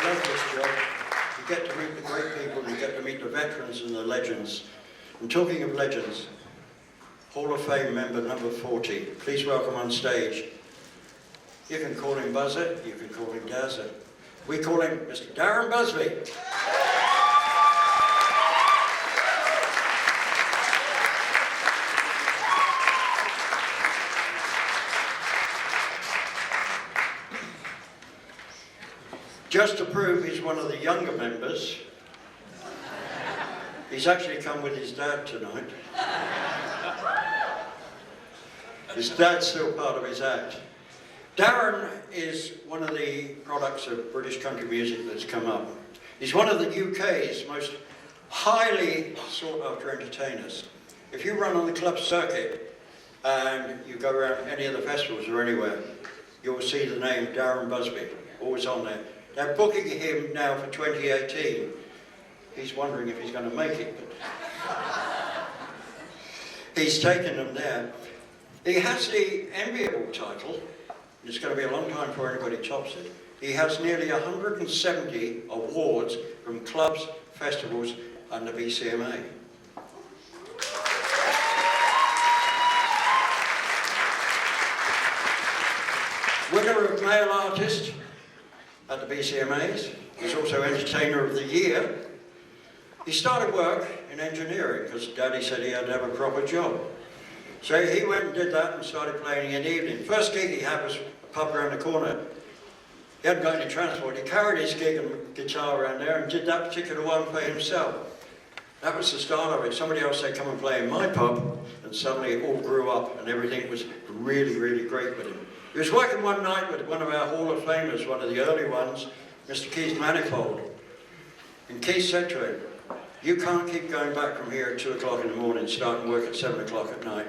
I love this job. You get to meet the great people, you get to meet the veterans and the legends. And talking of legends, Hall of Fame member number 40. Please welcome on stage. You can call him Buzzer, you can call him Dazzer. We call him Mr. Darren Busby. Just to prove he's one of the younger members, he's actually come with his dad tonight. His dad's still part of his act. Darren is one of the products of British country music that's come up. He's one of the UK's most highly sought after entertainers. If you run on the club circuit and you go around any of the festivals or anywhere, you'll see the name Darren Busby, always on there. They're booking him now for 2018. He's wondering if he's going to make it. He's taken them there. He has the enviable title, and it's going to be a long time before anybody tops it. He has nearly 170 awards from clubs, festivals, and the bcma. Winner of Male Artist at the bcmas. He's also Entertainer of the Year. He started work in engineering because Daddy said he had to have a proper job. So he went and did that and started playing in the evening. First gig he had was a pub around the corner. He hadn't got any transport. He carried his gig and guitar around there and did that particular one for himself. That was the start of it. Somebody else said, come and play in my pub, and suddenly it all grew up and everything was really, really great with him. He was working one night with one of our Hall of Famers, one of the early ones, Mr. Keith Manifold. And Keith said to him, you can't keep going back from here at 2 o'clock in the morning, starting work at 7 o'clock at night,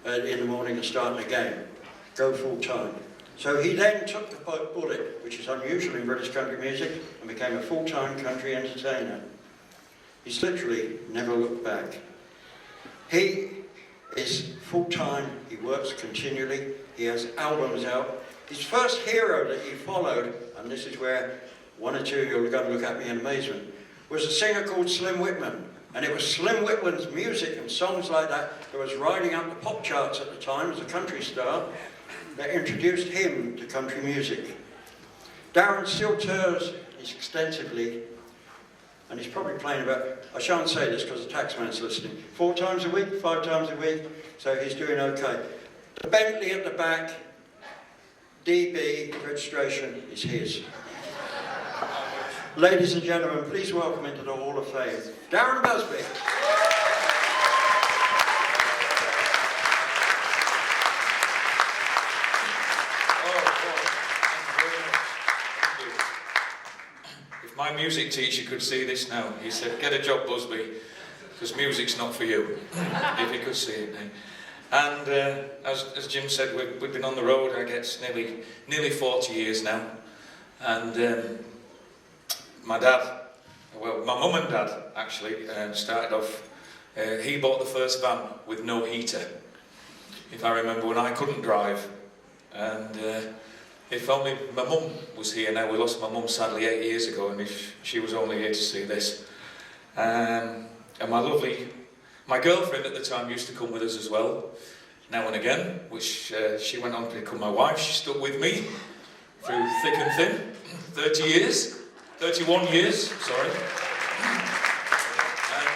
in the morning and starting again. Go full time. So he then took the bullet, which is unusual in British country music, and became a full-time country entertainer. He's literally never looked back. He is full-time, he works continually, he has albums out. His first hero that he followed, and this is where one or two you're going to look at me in amazement, was a singer called Slim Whitman. And it was Slim Whitman's music and songs like that that was riding up the pop charts at the time as a country star that introduced him to country music. Darren still tours extensively, and he's probably playing about, I shan't say this because the taxman's listening, 4 times a week, 5 times a week, so he's doing okay. The Bentley at the back, DB registration is his. Ladies and gentlemen, please welcome into the Hall of Fame, Darren Busby. If my music teacher could see this now, he said, get a job, Busby, because music's not for you, if he could see it now. And as Jim said, we've been on the road, I guess, nearly 40 years now. And my dad, well, my mum and dad actually started off, he bought the first van with no heater, if I remember, when I couldn't drive. And if only my mum was here now. We lost my mum sadly 8 years ago, and if she was only here to see this. And my girlfriend at the time used to come with us as well, now and again, which she went on to become my wife. She stuck with me through thick and thin, 30 years. 31 years, sorry. And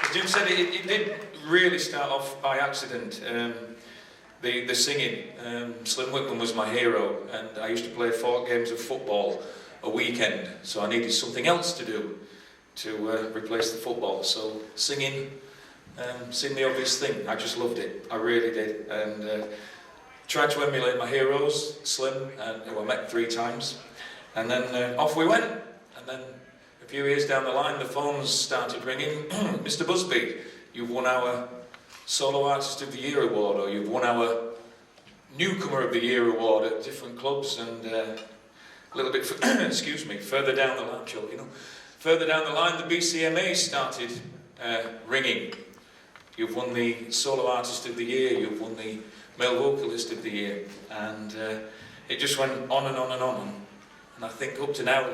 as Jim said, it did really start off by accident. The singing. Slim Whitman was my hero, and I used to play 4 games of football a weekend, so I needed something else to do to replace the football. So singing seemed the obvious thing. I just loved it. I really did. And tried to emulate my heroes, Slim, who I met 3 times. And then off we went, and then a few years down the line the phones started ringing. Mr. Busby, you've won our Solo Artist of the Year award, or you've won our Newcomer of the Year award at different clubs, and a little bit, excuse me, further down the line, further down the line the bcma started ringing. You've won the Solo Artist of the Year, you've won the Male Vocalist of the Year, and it just went on and on and on. And I think up to now,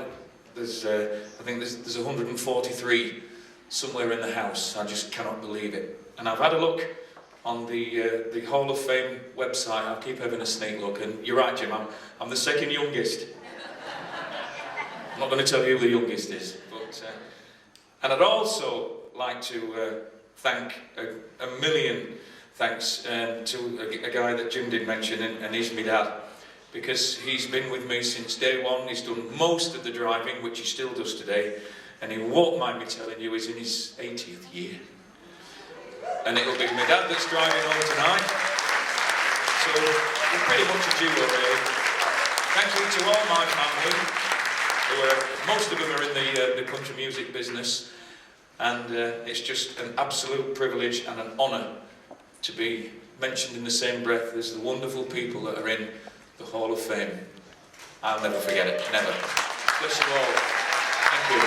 there's 143 somewhere in the house. I just cannot believe it. And I've had a look on the Hall of Fame website. I keep having a sneak look, and you're right, Jim, I'm the second youngest. I'm not going to tell you who the youngest is, but and I'd also like to thank a million thanks to a guy that Jim did mention, and he's my dad, because he's been with me since day one. He's done most of the driving, which he still does today, and he won't mind me telling you he's in his 80th year. And it'll be my dad that's driving home tonight. So we're pretty much a duo, really. Thank you to all my family, most of them are in the country music business, and it's just an absolute privilege and an honour to be mentioned in the same breath as the wonderful people that are in the Hall of Fame. I'll never forget it, never. Bless you all. Thank you.